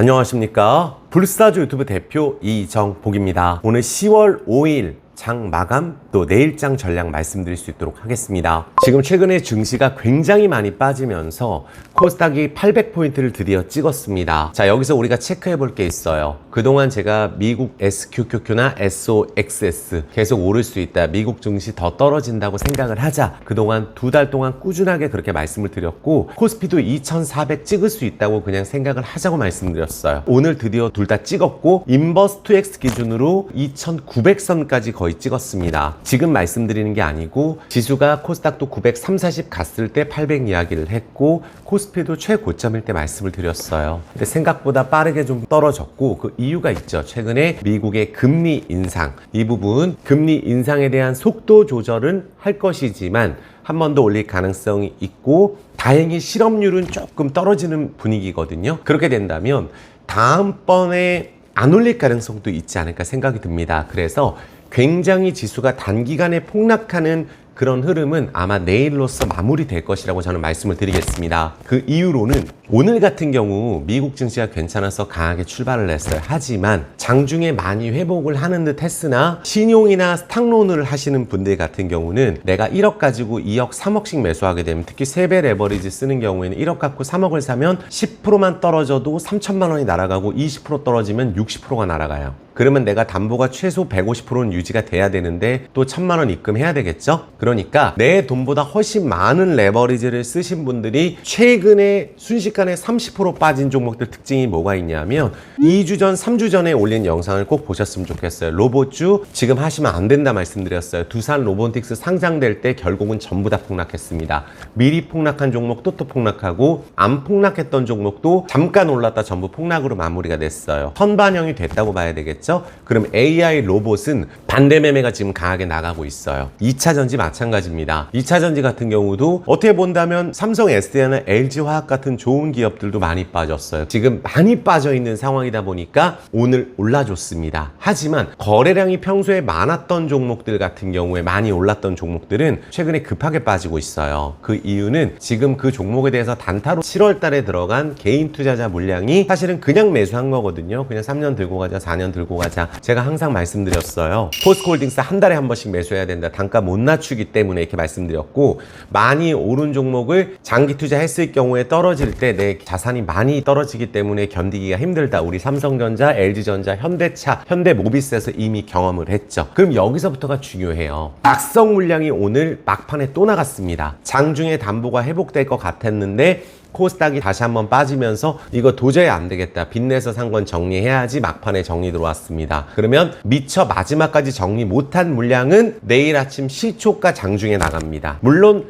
안녕하십니까. 불사조 유튜브 대표 이정복입니다. 오늘 10월 5일 장 마감 또 내일장 전략 말씀드릴 수 있도록 하겠습니다. 지금 최근에 증시가 굉장히 많이 빠지면서 코스닥이 800포인트를 드디어 찍었습니다. 자, 여기서 우리가 체크해 볼 게 있어요. 그동안 제가 미국 SQQQ나 SOXS 계속 오를 수 있다, 미국 증시 더 떨어진다고 생각을 하자, 그동안 2달 동안 꾸준하게 그렇게 말씀을 드렸고, 코스피도 2400 찍을 수 있다고 그냥 생각을 하자고 말씀드렸어요. 오늘 드디어 둘 다 찍었고, 인버스 2X 기준으로 2900선까지 거의 찍었습니다. 지금 말씀드리는 게 아니고, 지수가 코스닥도 930, 40 갔을 때 800 이야기를 했고, 코스피도 최고점일 때 말씀을 드렸어요. 근데 생각보다 빠르게 좀 떨어졌고, 그 이유가 있죠. 최근에 미국의 금리 인상, 이 부분 금리 인상에 대한 속도 조절은 할 것이지만 한 번 더 올릴 가능성이 있고, 다행히 실업률은 조금 떨어지는 분위기거든요. 그렇게 된다면 다음번에 안 올릴 가능성도 있지 않을까 생각이 듭니다. 그래서 굉장히 지수가 단기간에 폭락하는 그런 흐름은 아마 내일로서 마무리될 것이라고 저는 말씀을 드리겠습니다. 그 이유로는 오늘 같은 경우 미국 증시가 괜찮아서 강하게 출발을 했어요. 하지만 장중에 많이 회복을 하는 듯 했으나, 신용이나 스탁론을 하시는 분들 같은 경우는 내가 1억 가지고 2억, 3억씩 매수하게 되면, 특히 3배 레버리지 쓰는 경우에는 1억 갖고 3억을 사면 10%만 떨어져도 3천만 원이 날아가고, 20% 떨어지면 60%가 날아가요. 그러면 내가 담보가 최소 150%는 유지가 돼야 되는데 또 1000만 원 입금해야 되겠죠? 그러니까 내 돈보다 훨씬 많은 레버리지를 쓰신 분들이 최근에 순식간에 30% 빠진 종목들 특징이 뭐가 있냐면, 2주 전, 3주 전에 올린 영상을 꼭 보셨으면 좋겠어요. 로봇주 지금 하시면 안 된다 말씀드렸어요. 두산 로보틱스 상장될 때 결국은 전부 다 폭락했습니다. 미리 폭락한 종목도 또 폭락하고, 안 폭락했던 종목도 잠깐 올랐다 전부 폭락으로 마무리가 됐어요. 선반영이 됐다고 봐야 되겠죠? 그럼 AI 로봇은 반대 매매가 지금 강하게 나가고 있어요. 2차전지 마찬가지입니다. 2차전지 같은 경우도 어떻게 본다면 삼성 SDI나 LG화학 같은 좋은 기업들도 많이 빠졌어요. 지금 많이 빠져 있는 상황이다 보니까 오늘 올라줬습니다. 하지만 거래량이 평소에 많았던 종목들 같은 경우에, 많이 올랐던 종목들은 최근에 급하게 빠지고 있어요. 그 이유는 지금 그 종목에 대해서 단타로 7월 달에 들어간 개인 투자자 물량이 사실은 그냥 매수한 거거든요. 그냥 3년 들고 가자, 4년 들고 가자. 제가 항상 말씀드렸어요. 포스코홀딩스 한 달에 한 번씩 매수해야 된다. 단가 못 낮추기 때문에 이렇게 말씀드렸고, 많이 오른 종목을 장기 투자했을 경우에 떨어질 때 내 자산이 많이 떨어지기 때문에 견디기가 힘들다. 우리 삼성전자, LG전자, 현대차, 현대모비스에서 이미 경험을 했죠. 그럼 여기서부터가 중요해요. 악성 물량이 오늘 막판에 또 나갔습니다. 장중에 담보가 회복될 것 같았는데 코스닥이 다시 한번 빠지면서 이거 도저히 안 되겠다, 빚내서 산 건 정리해야지, 막판에 정리 들어왔습니다. 그러면 미처 마지막까지 정리 못한 물량은 내일 아침 실초가 장중에 나갑니다. 물론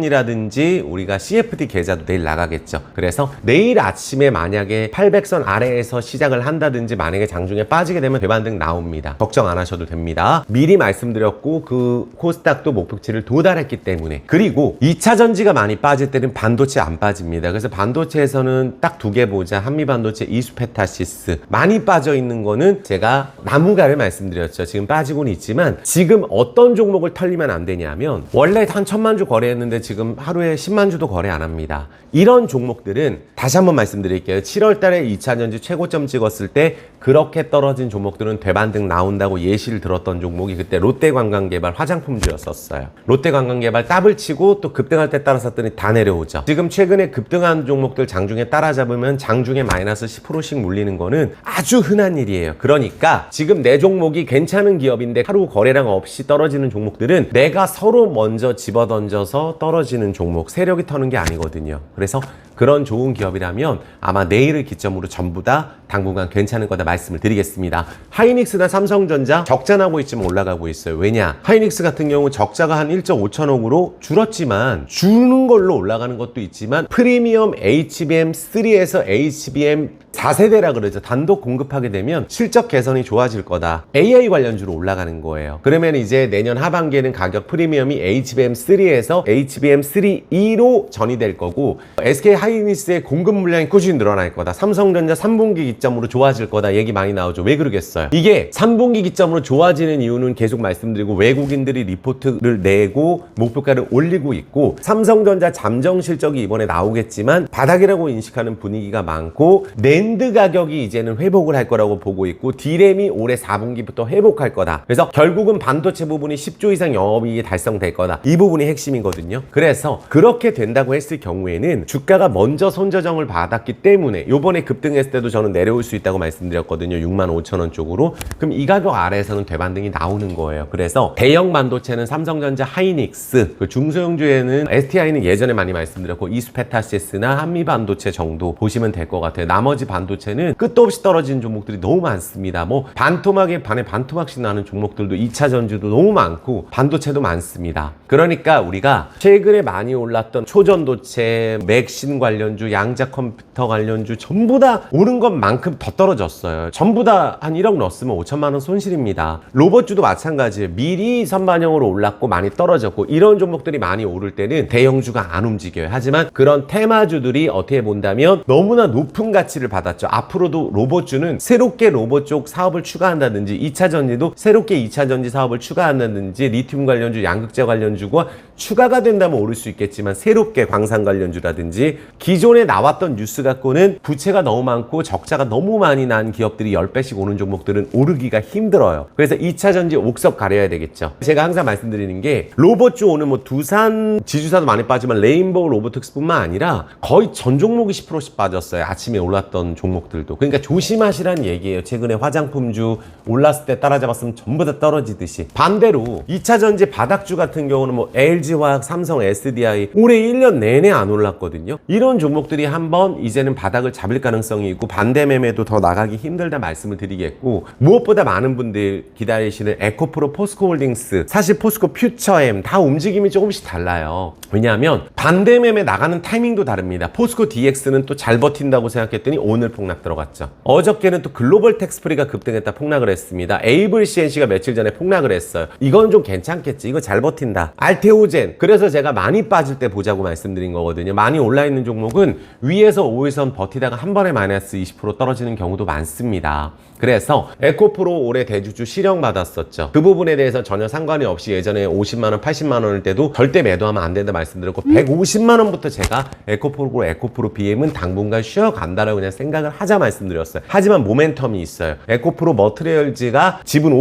스탁론이라든지 우리가 CFD 계좌도 내일 나가겠죠. 그래서 내일 아침에 만약에 800선 아래에서 시작을 한다든지, 만약에 장중에 빠지게 되면 대반등 나옵니다. 걱정 안 하셔도 됩니다. 미리 말씀드렸고, 그 코스닥도 목표치를 도달했기 때문에. 그리고 2차전지가 많이 빠질 때는 반도체 안 빠집니다. 그래서 반도체에서는 딱 두 개 보자. 한미반도체, 이수페타시스. 많이 빠져 있는 거는 제가 나무가를 말씀드렸죠. 지금 빠지고는 있지만, 지금 어떤 종목을 털리면 안 되냐면, 원래 한 1000만 주 거래했는데 지금 하루에 10만 주도 거래 안 합니다. 이런 종목들은 다시 한번 말씀드릴게요. 7월 달에 2차전지 최고점 찍었을 때 그렇게 떨어진 종목들은 되반등 나온다고 예시를 들었던 종목이 그때 롯데관광개발 화장품주였었어요. 롯데관광개발 더블 치고 또 급등할 때 따라 샀더니 다 내려오죠. 지금 최근에 급등한 종목들 장중에 따라잡으면 장중에 마이너스 10%씩 물리는 거는 아주 흔한 일이에요. 그러니까 지금 내 종목이 괜찮은 기업인데 하루 거래량 없이 떨어지는 종목들은 내가 서로 먼저 집어던져서 떨어지는 종목, 세력이 터는 게 아니거든요. 그래서 그런 좋은 기업이라면 아마 내일을 기점으로 전부 다 당분간 괜찮은 거다 말씀을 드리겠습니다. 하이닉스나 삼성전자 적자 나고 있지만 올라가고 있어요. 왜냐? 하이닉스 같은 경우 적자가 한 1.5천억으로 줄었지만, 주는 걸로 올라가는 것도 있지만, 프리미엄 HBM3에서 HBM 4세대라 그러죠. 단독 공급하게 되면 실적 개선이 좋아질 거다. AI 관련주로 올라가는 거예요. 그러면 이제 내년 하반기에는 가격 프리미엄이 HBM3에서 HBM3E로 전이될 거고, SK 하이닉스의 공급 물량이 꾸준히 늘어날 거다. 삼성전자 3분기 기점으로 좋아질 거다. 얘기 많이 나오죠. 왜 그러겠어요? 이게 3분기 기점으로 좋아지는 이유는 계속 말씀드리고 외국인들이 리포트를 내고 목표가를 올리고 있고 삼성전자 잠정 실적이 이번에 나오겠지만 바닥이라고 인식하는 분위기가 많고 낸드 가격이 이제는 회복을 할 거라고 보고 있고 D램이 올해 4분기부터 회복할 거다. 그래서 결국은 반도체 부분이 10조 이상 영업이익이 달성될 거다. 이 부분이 핵심이거든요. 그래서 그렇게 된다고 했을 경우에는 주가가 먼저 손저정을 받았기 때문에 요번에 급등했을 때도 저는 내려올 수 있다고 말씀드렸거든요. 65,000원 쪽으로. 그럼 이 가격 아래에서는 되반등이 나오는 거예요. 그래서 대형 반도체는 삼성전자, 하이닉스, 그 중소형주에는 STI는 예전에 많이 말씀드렸고 이스페타시스나 한미반도체 정도 보시면 될 것 같아요. 나머지 반도체는 끝도 없이 떨어지는 종목들이 너무 많습니다. 뭐 반토막에 반에 반토막씩 나는 종목들도 2차 전지도 너무 많고 반도체도 많습니다. 그러니까 우리가 최근에 많이 올랐던 초전도체, 맥신 관련주, 양자 컴퓨터 관련주 전부 다 오른 것만큼 더 떨어졌어요. 전부 다 한 1억 넣었으면 5천만 원 손실입니다. 로봇주도 마찬가지예요. 미리 선반영으로 올랐고 많이 떨어졌고 이런 종목들이 많이 오를 때는 대형주가 안 움직여요. 하지만 그런 테마주들이 어떻게 본다면 너무나 높은 가치를 받았죠. 앞으로도 로봇주는 새롭게 로봇 쪽 사업을 추가한다든지 2차 전지도 새롭게 2차 전지 사업을 추가한다든지 리튬 관련주, 양극재 관련주가 추가가 된다면 오를 수 있겠지만 새롭게 광산 관련주라든지 기존에 나왔던 뉴스 갖고는 부채가 너무 많고 적자가 너무 많이 난 기업들이 10배씩 오는 종목들은 오르기가 힘들어요. 그래서 2차 전지 옥석 가려야 되겠죠. 제가 항상 말씀드리는 게 로봇주 오늘 뭐 두산 지주사도 많이 빠지만 레인보우 로보틱스뿐만 아니라 거의 전 종목이 10%씩 빠졌어요. 아침에 올랐던 종목들도. 그러니까 조심하시라는 얘기예요. 최근에 화장품주 올랐을 때 따라잡았으면 전부 다 떨어지듯이. 반대로 2차 전지 바닥주 같은 경우는 뭐 LG화학, 삼성, SDI 올해 1년 내내 안 올랐거든요. 이런 종목들이 한번 이제는 바닥을 잡을 가능성이 있고 반대 매매도 더 나가기 힘들다 말씀을 드리겠고 무엇보다 많은 분들 기다리시는 에코프로, 포스코홀딩스, 사실 포스코 퓨처엠 다 움직임이 조금씩 달라요. 왜냐하면 반대 매매 나가는 타이밍도 다릅니다. 포스코 DX는 또 잘 버틴다고 생각했더니 오늘 폭락 들어갔죠. 어저께는 또 글로벌 텍스프리가 급등했다 폭락을 했습니다. 에이블 CNC가 며칠 전에 폭락을 했어요. 이건 좀 괜찮겠지. 이거 잘 버틴다. 알테오젠. 그래서 제가 많이 빠질 때 보자고 말씀드린 거거든요. 많이 올라있는 종목은 위에서 5일선 버티다가 한 번에 마이너스 20% 떨어지는 경우도 많습니다. 그래서 에코프로 올해 대주주 실형 받았었죠. 그 부분에 대해서 전혀 상관이 없이 예전에 50만원, 80만원일 때도 절대 매도하면 안 된다 말씀드렸고 150만원부터 제가 에코프로 BM은 당분간 쉬어간다라고 그냥 생각을 하자 말씀드렸어요. 하지만 모멘텀이 있어요. 에코프로 머트리얼즈가 지분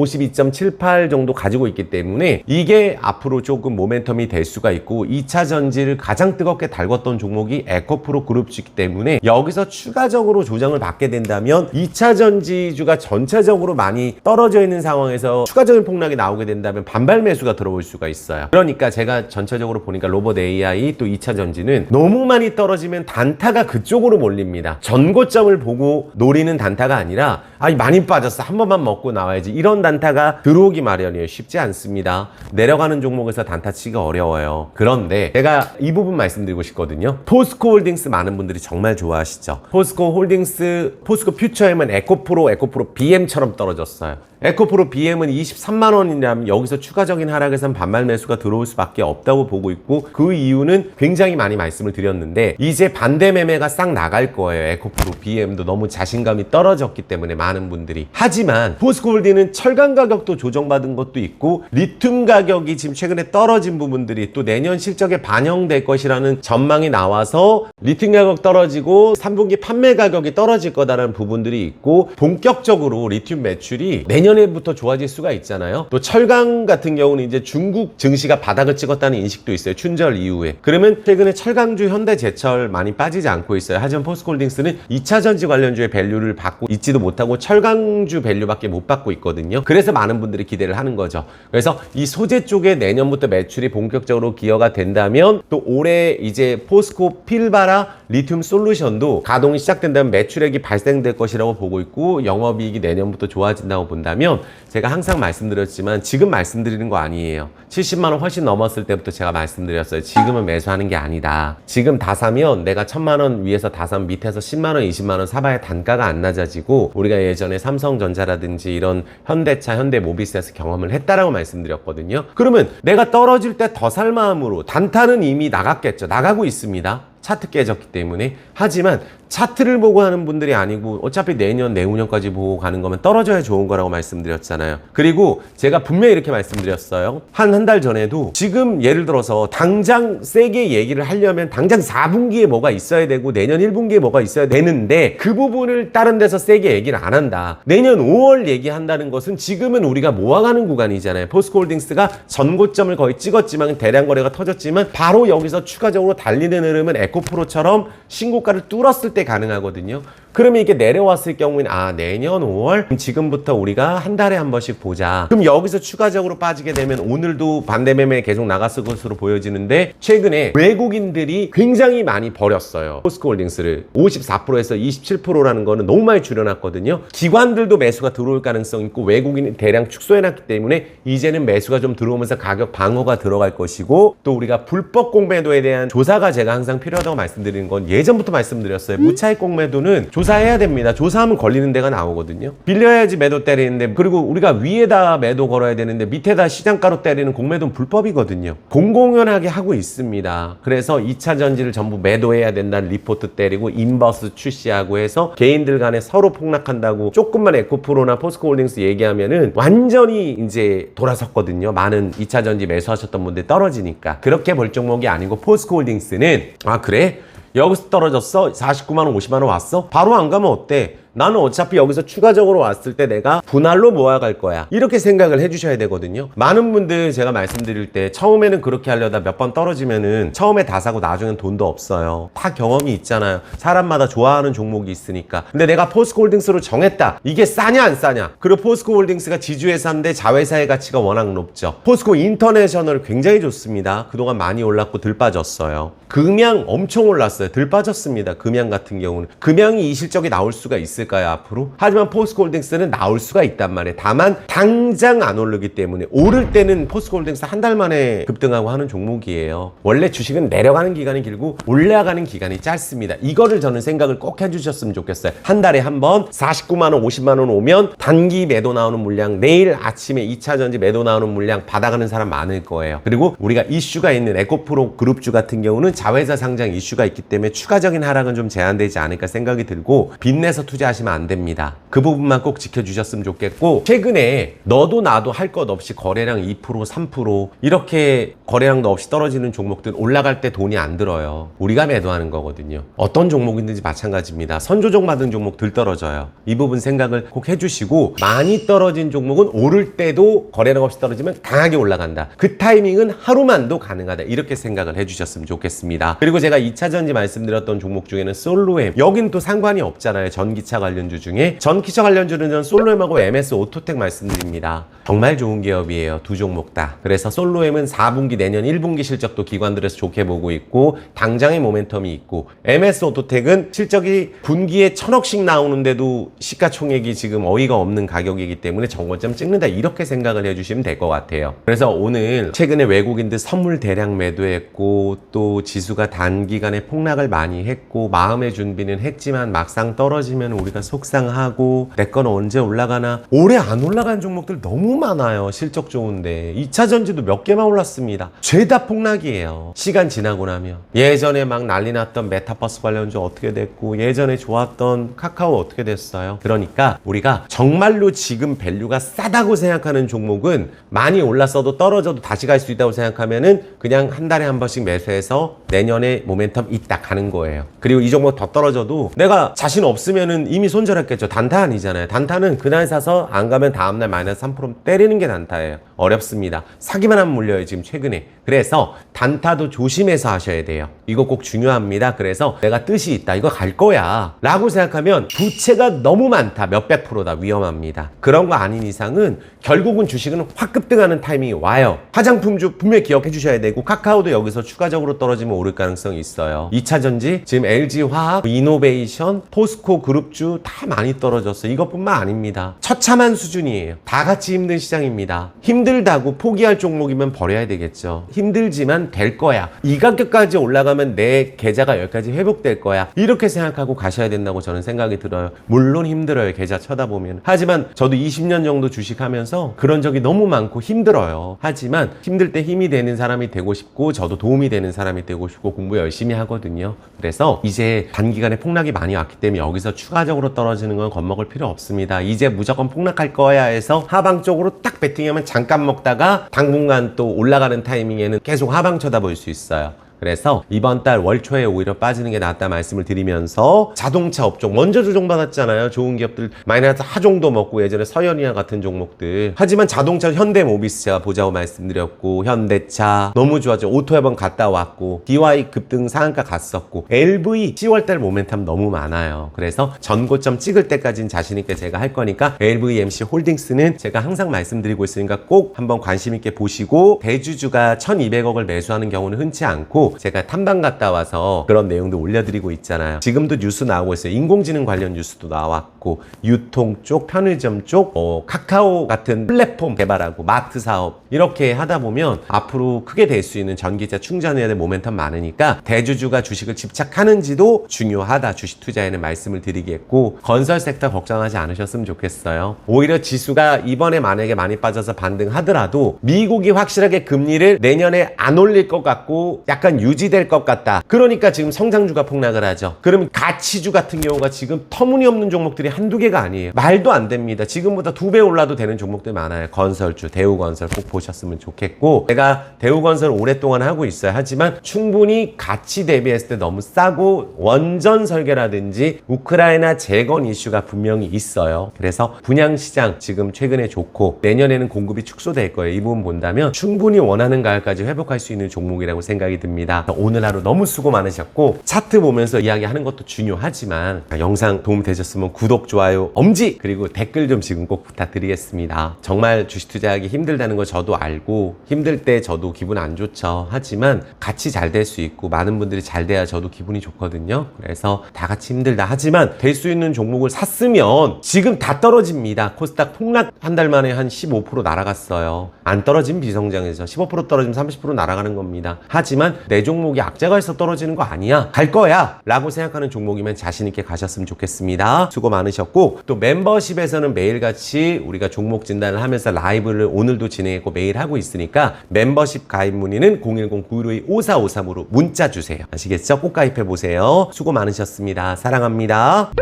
52.78 정도 가지고 있기 때문에 이게 앞으로 조금 모멘텀이 될 수가 있고 2차 전지를 가장 뜨겁게 달궜던 종목이 에코프로 그룹주이기 때문에 여기서 추가적으로 조정을 받게 된다면 2차 전지주가 전체적으로 많이 떨어져 있는 상황에서 추가적인 폭락이 나오게 된다면 반발 매수가 들어올 수가 있어요. 그러니까 제가 전체적으로 보니까 로봇 AI 또 2차 전지는 너무 많이 떨어지면 단타가 그쪽으로 몰립니다. 전고점을 보고 노리는 단타가 아니라 많이 빠졌어 한 번만 먹고 나와야지 이런 단타가 들어오기 마련이에요. 쉽지 않습니다. 내려가는 종목에서 단타 치기가 어려워요. 그런데 제가 이 부분 말씀드리고 싶거든요. 포스코 홀딩스 많은 분들이 정말 좋아하시죠. 포스코 홀딩스, 포스코 퓨처엠은 에코프로 BM처럼 떨어졌어요. 에코프로 BM은 23만원이라면 여기서 추가적인 하락에선 반발 매수가 들어올 수밖에 없다고 보고 있고 그 이유는 굉장히 많이 말씀을 드렸는데 이제 반대 매매가 싹 나갈 거예요. 에코프로 BM도 너무 자신감이 떨어졌기 때문에 많은 분들이. 하지만 포스코홀딩은 철강 가격도 조정받은 것도 있고 리튬 가격이 지금 최근에 떨어진 부분들이 또 내년 실적에 반영될 것이라는 전망이 나와서 리튬 가격 떨어지고 3분기 판매 가격이 떨어질 거다라는 부분들이 있고 본격적으로 리튬 매출이 내년에부터 좋아질 수가 있잖아요. 또 철강 같은 경우는 이제 중국 증시가 바닥을 찍었다는 인식도 있어요. 춘절 이후에. 그러면 최근에 철강주 현대제철 많이 빠지지 않고 있어요. 하지만 포스코홀딩스는 2차 전지 관련주의 밸류를 받고 있지도 못하고 철강주 밸류밖에 못 받고 있거든요. 그래서 많은 분들이 기대를 하는 거죠. 그래서 이 소재 쪽에 내년부터 매출이 본격적으로 기여가 된다면 또 올해 이제 포스코 필바라 리튬 솔루션도 가동이 시작된다면 매출액이 발생될 것이라고 보고 있고 영업이익이 내년부터 좋아진다고 본다면 제가 항상 말씀드렸지만 지금 말씀드리는 거 아니에요. 70만원 훨씬 넘었을 때부터 제가 말씀드렸어요. 지금은 매수하는 게 아니다. 지금 다 사면 내가 1000만원 위에서 다 사면 밑에서 10만원, 20만원 사봐야 단가가 안 낮아지고 우리가 예전에 삼성전자라든지 이런 현대차, 현대모비스에서 경험을 했다라고 말씀드렸거든요. 그러면 내가 떨어질 때 더 살 마음으로 단타는 이미 나갔겠죠. 나가고 있습니다. 차트 깨졌기 때문에. 하지만 차트를 보고 하는 분들이 아니고 어차피 내년, 내후년까지 보고 가는 거면 떨어져야 좋은 거라고 말씀드렸잖아요. 그리고 제가 분명히 이렇게 말씀드렸어요. 한 달 전에도 지금 예를 들어서 당장 세게 얘기를 하려면 당장 4분기에 뭐가 있어야 되고 내년 1분기에 뭐가 있어야 되는데 그 부분을 다른 데서 세게 얘기를 안 한다. 내년 5월 얘기한다는 것은 지금은 우리가 모아가는 구간이잖아요. 포스코홀딩스가 전고점을 거의 찍었지만 대량 거래가 터졌지만 바로 여기서 추가적으로 달리는 흐름은 에코프로처럼 신고가를 뚫었을 때 가능하거든요. 그러면 이게 내려왔을 경우에는 내년 5월 지금부터 우리가 한 달에 한 번씩 보자. 그럼 여기서 추가적으로 빠지게 되면 오늘도 반대 매매 계속 나갔을 것으로 보여지는데 최근에 외국인들이 굉장히 많이 버렸어요. 포스코홀딩스를 54%에서 27%라는 거는 너무 많이 줄여놨거든요. 기관들도 매수가 들어올 가능성이 있고 외국인이 대량 축소해놨기 때문에 이제는 매수가 좀 들어오면서 가격 방어가 들어갈 것이고 또 우리가 불법 공매도에 대한 조사가 제가 항상 필요하다고 말씀드리는 건 예전부터 말씀드렸어요. 무차익 공매도는 조사해야 됩니다. 조사하면 걸리는 데가 나오거든요. 빌려야지 매도 때리는데 그리고 우리가 위에다 매도 걸어야 되는데 밑에다 시장가로 때리는 공매도는 불법이거든요. 공공연하게 하고 있습니다. 그래서 2차 전지를 전부 매도해야 된다는 리포트 때리고 인버스 출시하고 해서 개인들 간에 서로 폭락한다고 조금만 에코프로나 포스코홀딩스 얘기하면은 완전히 이제 돌아섰거든요. 많은 2차 전지 매수하셨던 분들 떨어지니까. 그렇게 볼 종목이 아니고 포스코홀딩스는 그래? 여기서 떨어졌어? 49만 원, 50만 원 왔어? 바로 안 가면 어때? 나는 어차피 여기서 추가적으로 왔을 때 내가 분할로 모아갈 거야. 이렇게 생각을 해주셔야 되거든요. 많은 분들 제가 말씀드릴 때 처음에는 그렇게 하려다 몇 번 떨어지면은 처음에 다 사고 나중엔 돈도 없어요. 다 경험이 있잖아요. 사람마다 좋아하는 종목이 있으니까. 근데 내가 포스코홀딩스로 정했다. 이게 싸냐 안 싸냐? 그리고 포스코홀딩스가 지주회사인데 자회사의 가치가 워낙 높죠. 포스코 인터내셔널 굉장히 좋습니다. 그동안 많이 올랐고 들 빠졌어요. 금양 엄청 올랐어요. 들 빠졌습니다. 금양 같은 경우는. 금양이 이 실적이 나올 수가 있을까요 앞으로? 하지만 포스코홀딩스는 나올 수가 있단 말이에요. 다만 당장 안 오르기 때문에 오를 때는 포스코홀딩스 한 달 만에 급등하고 하는 종목이에요. 원래 주식은 내려가는 기간이 길고 올라가는 기간이 짧습니다. 이거를 저는 생각을 꼭 해주셨으면 좋겠어요. 한 달에 한 번 49만 원, 50만 원 오면 단기 매도 나오는 물량, 내일 아침에 2차 전지 매도 나오는 물량 받아가는 사람 많을 거예요. 그리고 우리가 이슈가 있는 에코프로 그룹주 같은 경우는 자회사 상장 이슈가 있기 때문에 추가적인 하락은 좀 제한되지 않을까 생각이 들고 빚내서 투자하시면 안 됩니다. 그 부분만 꼭 지켜주셨으면 좋겠고 최근에 너도 나도 할 것 없이 거래량 2%, 3% 이렇게 거래량도 없이 떨어지는 종목들 올라갈 때 돈이 안 들어요. 우리가 매도하는 거거든요. 어떤 종목이든지 마찬가지입니다. 선조종 받은 종목 들 떨어져요. 이 부분 생각을 꼭 해주시고 많이 떨어진 종목은 오를 때도 거래량 없이 떨어지면 강하게 올라간다. 그 타이밍은 하루만도 가능하다. 이렇게 생각을 해주셨으면 좋겠습니다. 그리고 제가 2차 전지 말씀드렸던 종목 중에는 솔로엠 여긴 또 상관이 없잖아요. 전기차 관련주 중에 전기차 관련주는 전 솔로엠하고 MS 오토텍 말씀드립니다. 정말 좋은 기업이에요. 두 종목 다. 그래서 솔로엠은 4분기 내년 1분기 실적도 기관들에서 좋게 보고 있고 당장의 모멘텀이 있고 MS 오토텍은 실적이 분기에 1000억씩 나오는데도 시가총액이 지금 어이가 없는 가격이기 때문에 정고점 찍는다 이렇게 생각을 해주시면 될 것 같아요. 그래서 오늘 최근에 외국인들 선물 대량 매도했고 또 지수가 단기간에 폭락을 많이 했고 마음의 준비는 했지만 막상 떨어지면 우리가 속상하고 내 건 언제 올라가나 올해 안 올라간 종목들 너무 많아요. 실적 좋은데 2차 전지도 몇 개만 올랐습니다. 죄다 폭락이에요. 시간 지나고 나면 예전에 막 난리 났던 메타버스 관련주 어떻게 됐고 예전에 좋았던 카카오 어떻게 됐어요. 그러니까 우리가 정말로 지금 밸류가 싸다고 생각하는 종목은 많이 올랐어도 떨어져도 다시 갈 수 있다고 생각하면은 그냥 한 달에 한 번씩 매수해서 내년에 모멘텀 있다 가는 거예요. 그리고 이 종목 더 떨어져도 내가 자신 없으면은 이미 손절했겠죠. 단타 아니잖아요. 단타는 그날 사서 안 가면 다음날 마이너스 3% 때리는 게 단타예요. 어렵습니다. 사기만 하면 물려요 지금 최근에. 그래서 단타도 조심해서 하셔야 돼요. 이거 꼭 중요합니다. 그래서 내가 뜻이 있다. 이거 갈 거야 라고 생각하면 부채가 너무 많다. 몇백 프로다. 위험합니다. 그런 거 아닌 이상은 결국은 주식은 확 급등하는 타이밍이 와요. 화장품주 분명히 기억해 주셔야 되고 카카오도 여기서 추가적으로 떨어지면 오를 가능성이 있어요. 2차 전지 지금 LG화학, 이노베이션, 포스코 그룹주 다 많이 떨어졌어요. 이것뿐만 아닙니다. 처참한 수준이에요. 다 같이 힘든 시장입니다. 힘들다고 포기할 종목이면 버려야 되겠죠. 힘들지만 될 거야. 이 가격까지 올라가면 내 계좌가 여기까지 회복될 거야. 이렇게 생각하고 가셔야 된다고 저는 생각이 들어요. 물론 힘들어요. 계좌 쳐다보면. 하지만 저도 20년 정도 주식하면서 그런 적이 너무 많고 힘들어요. 하지만 힘들 때 힘이 되는 사람이 되고 싶고 저도 도움이 되는 사람이 되고 싶고 공부 열심히 하거든요. 그래서 이제 단기간에 폭락이 많이 왔기 때문에 여기서 추가적으로 떨어지는 건 겁먹을 필요 없습니다. 이제 무조건 폭락할 거야 해서 하방 쪽으로 딱 베팅하면 잠깐 먹다가 당분간 또 올라가는 타이밍에는 계속 하방 쳐다볼 수 있어요. 그래서 이번 달 월 초에 오히려 빠지는 게 낫다 말씀을 드리면서 자동차 업종 먼저 조정받았잖아요. 좋은 기업들 마이너스 하종도 먹고 예전에 서현이와 같은 종목들. 하지만 자동차 현대모비스 제가 보자고 말씀드렸고 현대차 너무 좋았죠. 오토해번 갔다 왔고 DY 급등 상한가 갔었고 LV 10월달 모멘텀 너무 많아요. 그래서 전고점 찍을 때까지는 자신 있게 제가 할 거니까 LVMC 홀딩스는 제가 항상 말씀드리고 있으니까 꼭 한번 관심 있게 보시고 대주주가 1200억을 매수하는 경우는 흔치 않고 제가 탐방 갔다 와서 그런 내용도 올려드리고 있잖아요. 지금도 뉴스 나오고 있어요. 인공지능 관련 뉴스도 나왔고 유통 쪽, 편의점 쪽, 카카오 같은 플랫폼 개발하고 마트 사업 이렇게 하다 보면 앞으로 크게 될 수 있는 전기차 충전해야 될 모멘텀 많으니까 대주주가 주식을 집착하는지도 중요하다. 주식 투자에는 말씀을 드리겠고 건설 섹터 걱정하지 않으셨으면 좋겠어요. 오히려 지수가 이번에 만약에 많이 빠져서 반등하더라도 미국이 확실하게 금리를 내년에 안 올릴 것 같고 약간 유지될 것 같다. 그러니까 지금 성장주가 폭락을 하죠. 그러면 가치주 같은 경우가 지금 터무니없는 종목들이 한두 개가 아니에요. 말도 안 됩니다. 지금보다 2배 올라도 되는 종목들 많아요. 건설주, 대우건설 꼭 보셨으면 좋겠고 제가 대우건설 오랫동안 하고 있어요. 하지만 충분히 가치 대비했을 때 너무 싸고 원전 설계라든지 우크라이나 재건 이슈가 분명히 있어요. 그래서 분양시장 지금 최근에 좋고 내년에는 공급이 축소될 거예요. 이 부분 본다면 충분히 원하는 가격까지 회복할 수 있는 종목이라고 생각이 듭니다. 오늘 하루 너무 수고 많으셨고 차트 보면서 이야기하는 것도 중요하지만 영상 도움 되셨으면 구독, 좋아요, 엄지 그리고 댓글 좀 지금 꼭 부탁드리겠습니다. 정말 주식 투자하기 힘들다는 거 저도 알고 힘들 때 저도 기분 안 좋죠. 하지만 같이 잘 될 수 있고 많은 분들이 잘 돼야 저도 기분이 좋거든요. 그래서 다 같이 힘들다 하지만 될 수 있는 종목을 샀으면 지금 다 떨어집니다. 코스닥 폭락 한 달 만에 한 15% 날아갔어요. 안 떨어진 비성장에서 15% 떨어지면 30% 날아가는 겁니다. 하지만 내 종목이 악재가 있어 떨어지는 거 아니야. 갈 거야. 라고 생각하는 종목이면 자신 있게 가셨으면 좋겠습니다. 수고 많으셨고 또 멤버십에서는 매일같이 우리가 종목 진단을 하면서 라이브를 오늘도 진행했고 매일 하고 있으니까 멤버십 가입 문의는 010-915-5453으로 문자 주세요. 아시겠죠? 꼭 가입해 보세요. 수고 많으셨습니다. 사랑합니다.